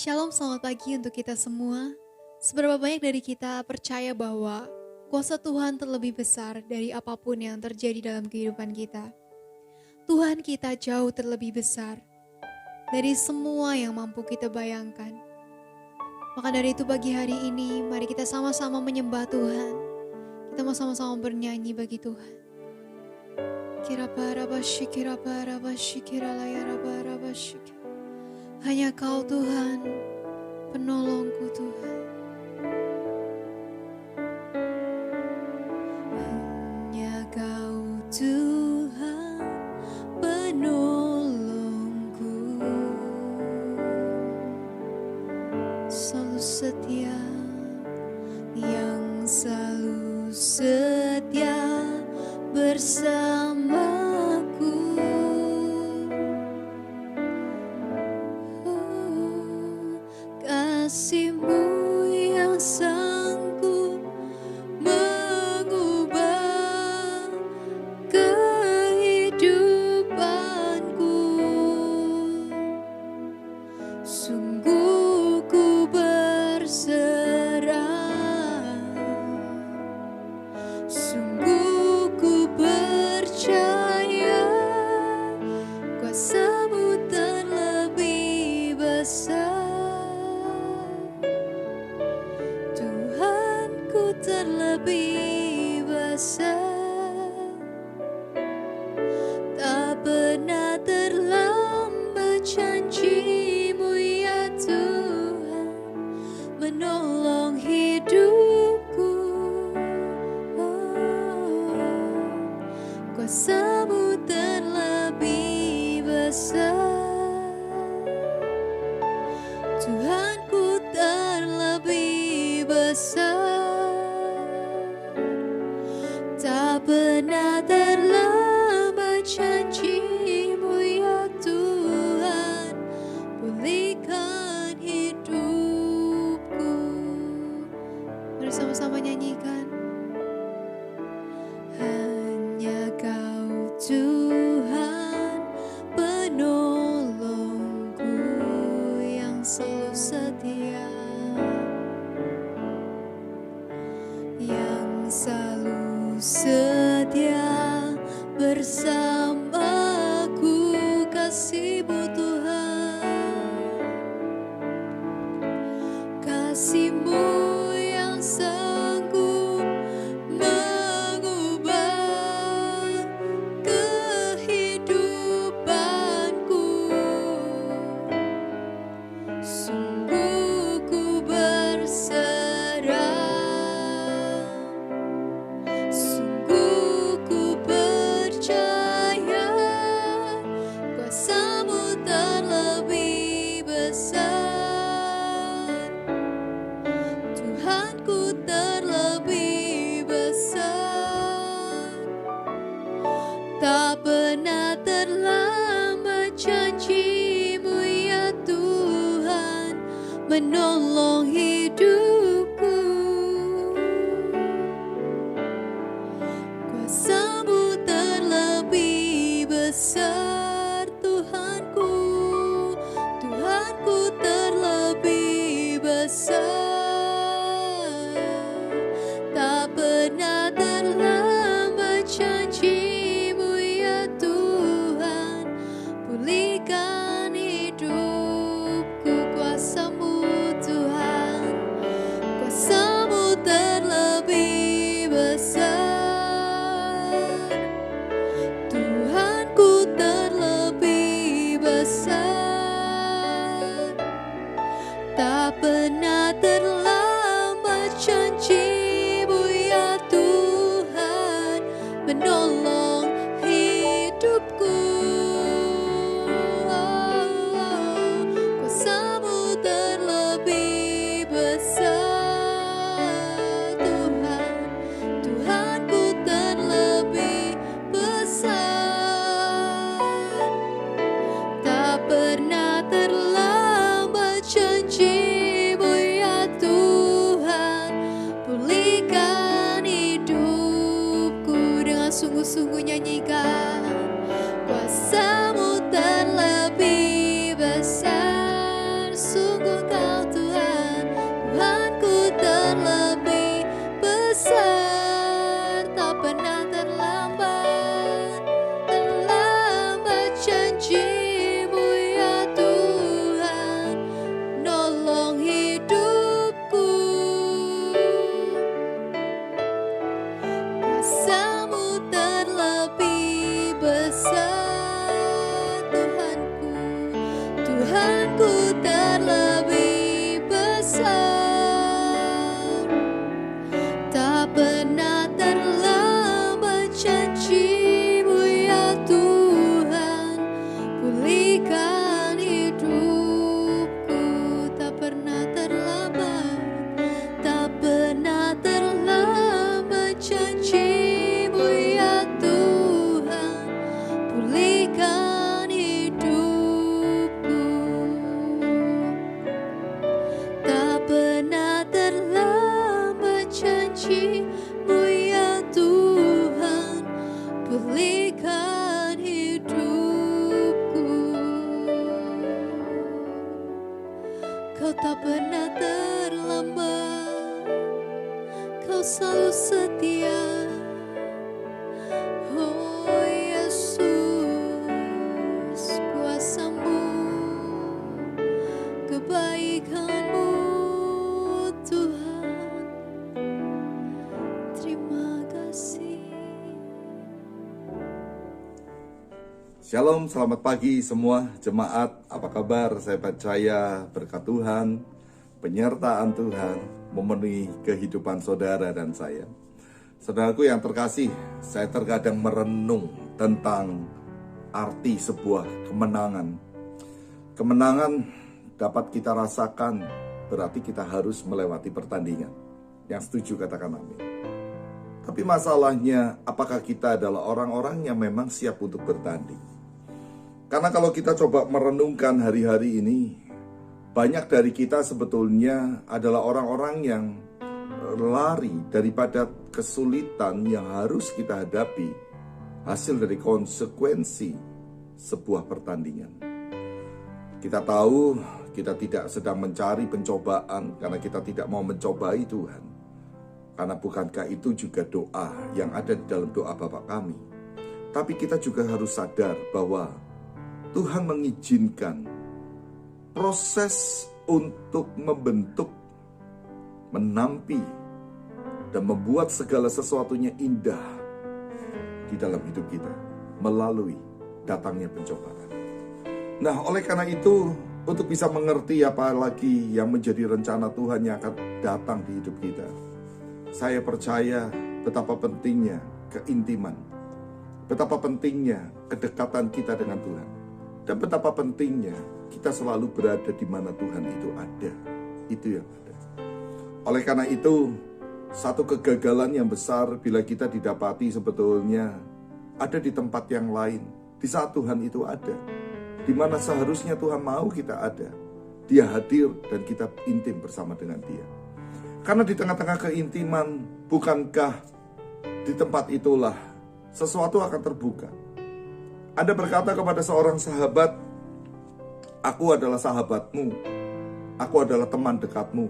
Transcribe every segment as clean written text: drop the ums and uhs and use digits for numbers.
Shalom, selamat pagi untuk kita semua. Seberapa banyak dari kita percaya bahwa kuasa Tuhan terlebih besar dari apapun yang terjadi dalam kehidupan kita. Tuhan kita jauh terlebih besar dari semua yang mampu kita bayangkan. Maka dari itu pagi hari ini, mari kita sama-sama menyembah Tuhan. Kita mau sama-sama bernyanyi bagi Tuhan. Hanya Kau Tuhan, penolongku Tuhan. Hanya Kau Tuhan, penolongku. Selalu setia, yang selalu setia bersamaku. Kasih-Mu yang sanggup mengubah kehidupanku. Sungguh ku berserah, sungguh ku percaya kuasa-Mu terlebih besar. Tuhanku terlebih besar. Tak pernah terlambat janji-Mu ya Tuhan, menolong hidupku. Kuasa-Mu terlebih besar. Tuhanku terlebih besar. Tak pernah terlambat janji-Mu ya Tuhan, pulihkan hidupku. Mari sama-sama nyanyikan. Hanya Kau Tuhan, penolongku yang selalu setia, yang selalu setia bersamaku. Kasih-Mu Tuhan, kasih-Mu yang sanggup mengubah kehidupanku. Sungguh ku berserah, sungguh ku percaya kuasa-Mu terlebih besar. Tuhanku terlebih besar. Tak pernah terlambat janji-Mu ya Tuhan, menolong hidupku. Kuasa-Mu terlebih besar. Tuhanku, Tuhanku terlebih besar. Tak pernah terlambat janji-Mu ya Tuhan, pulihkan hidupku. Kuasa-Mu Tuhan, kuasa-Mu terlebih besar. Tuhanku terlebih besar. Tak pernah terlambat janji-Mu ya Tuhan, menolong hidupku. Kuasa-Mu terlebih besar. Tuhan, Tuhanku terlebih besar. Tak pernah terlambat janji-Mu ya Tuhan, pulihkan hidupku. Dengan sungguh-sungguh nyanyikan. Kuasa-Mu terlebih besar. Sungguh Shalom, selamat pagi semua jemaat. Apa kabar? Saya percaya berkat Tuhan, penyertaan Tuhan memenuhi kehidupan saudara dan saya. Saudaraku yang terkasih, saya terkadang merenung tentang arti sebuah kemenangan. Kemenangan dapat kita rasakan berarti kita harus melewati pertandingan. Yang setuju katakan amin. Tapi masalahnya, apakah kita adalah orang-orang yang memang siap untuk bertanding? Karena kalau kita coba merenungkan hari-hari ini, banyak dari kita sebetulnya adalah orang-orang yang lari daripada kesulitan yang harus kita hadapi, hasil dari konsekuensi sebuah pertandingan. Kita tahu kita tidak sedang mencari pencobaan karena kita tidak mau mencobai Tuhan. Karena bukankah itu juga doa yang ada di dalam doa Bapa kami. Tapi kita juga harus sadar bahwa Tuhan mengizinkan proses untuk membentuk, menampi, dan membuat segala sesuatunya indah di dalam hidup kita melalui datangnya pencobaan. Nah, oleh karena itu, untuk bisa mengerti apa lagi yang menjadi rencana Tuhan yang akan datang di hidup kita, saya percaya betapa pentingnya keintiman, betapa pentingnya kedekatan kita dengan Tuhan, dan betapa pentingnya kita selalu berada di mana Tuhan itu ada. Itu yang ada. Oleh karena itu, satu kegagalan yang besar bila kita didapati sebetulnya ada di tempat yang lain, di saat Tuhan itu ada, di mana seharusnya Tuhan mau kita ada. Dia hadir dan kita intim bersama dengan Dia. Karena di tengah-tengah keintiman, bukankah di tempat itulah sesuatu akan terbuka? Anda berkata kepada seorang sahabat, "Aku adalah sahabatmu, aku adalah teman dekatmu,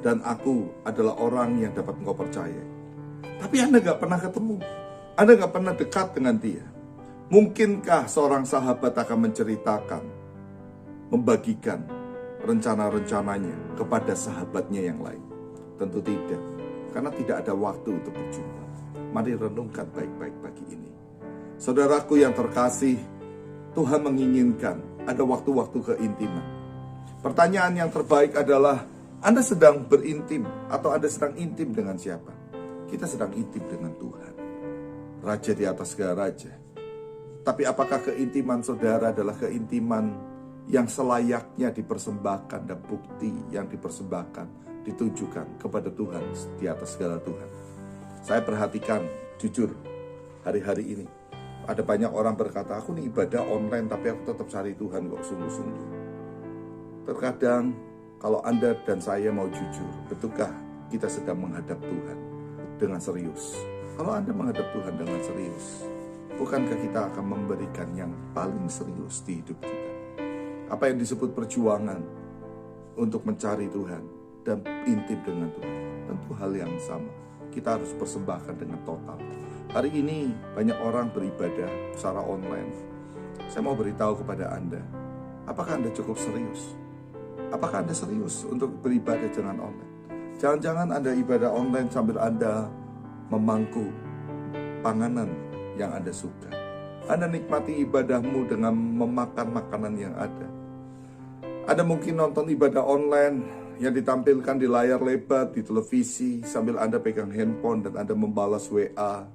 dan aku adalah orang yang dapat engkau percaya." Tapi Anda gak pernah ketemu, Anda gak pernah dekat dengan dia. Mungkinkah seorang sahabat akan menceritakan, membagikan rencana-rencananya kepada sahabatnya yang lain? Tentu tidak, karena tidak ada waktu untuk berjumpa. Mari renungkan baik-baik pagi ini. Saudaraku yang terkasih, Tuhan menginginkan ada waktu-waktu keintiman. Pertanyaan yang terbaik adalah, Anda sedang berintim atau Anda sedang intim dengan siapa? Kita sedang intim dengan Tuhan, Raja di atas segala raja. Tapi apakah keintiman saudara adalah keintiman yang selayaknya dipersembahkan dan bukti yang dipersembahkan ditujukan kepada Tuhan di atas segala Tuhan? Saya perhatikan jujur hari-hari ini ada banyak orang berkata, "Aku nih ibadah online tapi aku tetap cari Tuhan kok sungguh-sungguh." Terkadang kalau Anda dan saya mau jujur, betulkah kita sedang menghadap Tuhan dengan serius? Kalau Anda menghadap Tuhan dengan serius, bukankah kita akan memberikan yang paling serius di hidup kita? Apa yang disebut perjuangan untuk mencari Tuhan dan intim dengan Tuhan, tentu hal yang sama. Kita harus persembahkan dengan total. Hari ini banyak orang beribadah secara online. Saya mau beritahu kepada Anda, apakah Anda cukup serius? Apakah Anda serius untuk beribadah dengan online? Jangan-jangan Anda ibadah online sambil Anda memangku panganan yang Anda suka. Anda nikmati ibadahmu dengan memakan makanan yang ada. Anda mungkin nonton ibadah online yang ditampilkan di layar lebar di televisi sambil Anda pegang handphone dan Anda membalas WA,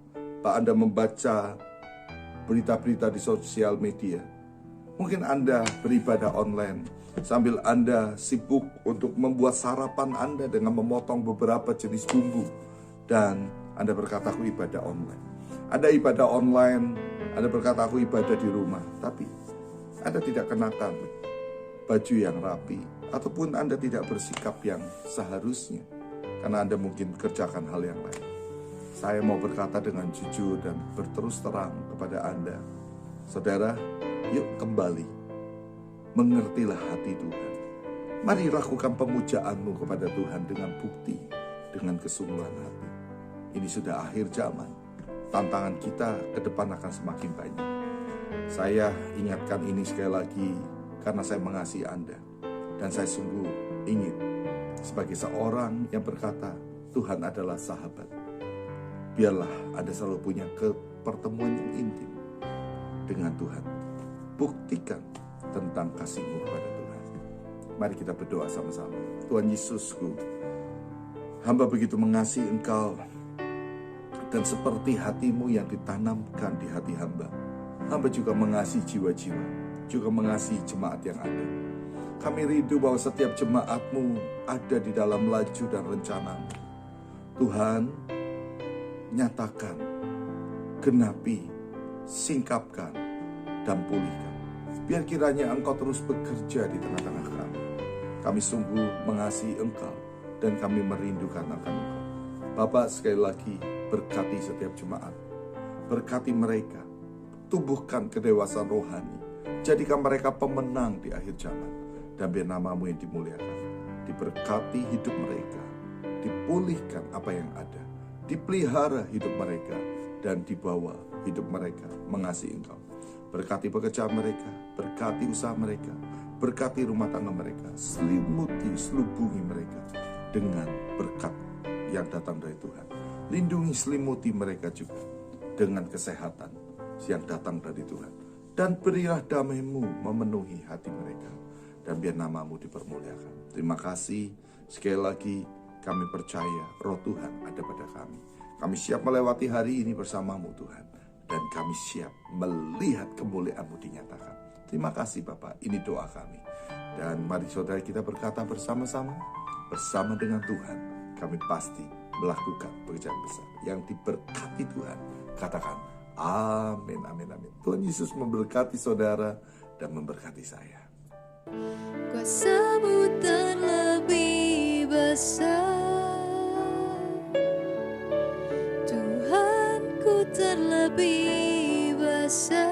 Anda membaca berita-berita di sosial media. Mungkin Anda beribadah online sambil Anda sibuk untuk membuat sarapan Anda dengan memotong beberapa jenis bumbu, dan Anda berkata, "Aku ibadah online." Anda ibadah online, Anda berkata, "Aku ibadah di rumah," tapi Anda tidak kenakan baju yang rapi, ataupun Anda tidak bersikap yang seharusnya, karena Anda mungkin kerjakan hal yang lain. Saya mau berkata dengan jujur dan berterus terang kepada Anda, saudara, yuk kembali, mengertilah hati Tuhan. Mari lakukan pemujaanmu kepada Tuhan dengan bukti, dengan kesungguhan hati. Ini sudah akhir zaman, tantangan kita ke depan akan semakin banyak. Saya ingatkan ini sekali lagi, karena saya mengasihi Anda. Dan saya sungguh ingin sebagai seorang yang berkata Tuhan adalah sahabat, biarlah Anda selalu punya pertemuan yang intim dengan Tuhan. Buktikan tentang kasih-Mu kepada Tuhan. Mari kita berdoa sama-sama. Tuhan Yesusku, hamba begitu mengasihi Engkau, dan seperti hati-Mu yang ditanamkan di hati hamba, hamba juga mengasihi jiwa-jiwa, juga mengasihi jemaat yang ada. Kami rindu bahwa setiap jemaat-Mu ada di dalam laju dan rencana-Mu. Tuhan, nyatakan, genapi, singkapkan, dan pulihkan. Biar kiranya Engkau terus bekerja di tengah-tengah kami. Kami sungguh mengasihi Engkau dan kami merindukan akan Engkau. Bapak, sekali lagi berkati setiap jemaat. Berkati mereka. Tumbuhkan kedewasaan rohani. Jadikan mereka pemenang di akhir zaman. Dan biar nama-Mu yang dimuliakan. Diberkati hidup mereka. Dipulihkan apa yang ada. Dipelihara hidup mereka. Dan dibawa hidup mereka mengasihi Engkau. Berkati pekerjaan mereka. Berkati usaha mereka. Berkati rumah tangga mereka, selimuti, selubungi mereka dengan berkat yang datang dari Tuhan. Lindungi, selimuti mereka juga dengan kesehatan yang datang dari Tuhan. Dan berilah damai-Mu memenuhi hati mereka. Dan biar nama-Mu dipermuliakan. Terima kasih, sekali lagi kami percaya roh Tuhan ada pada kami. Kami siap melewati hari ini bersama-Mu Tuhan. Dan kami siap melihat kemuliaan-Mu dinyatakan. Terima kasih Bapak, ini doa kami. Dan mari saudara kita berkata bersama-sama, bersama dengan Tuhan, kami pasti melakukan pekerjaan besar yang diberkati Tuhan. Katakan, amin, amin, amin. Tuhan Yesus memberkati saudara dan memberkati saya. Kuasa-Mu terlebih besar, Tuhanku terlebih besar.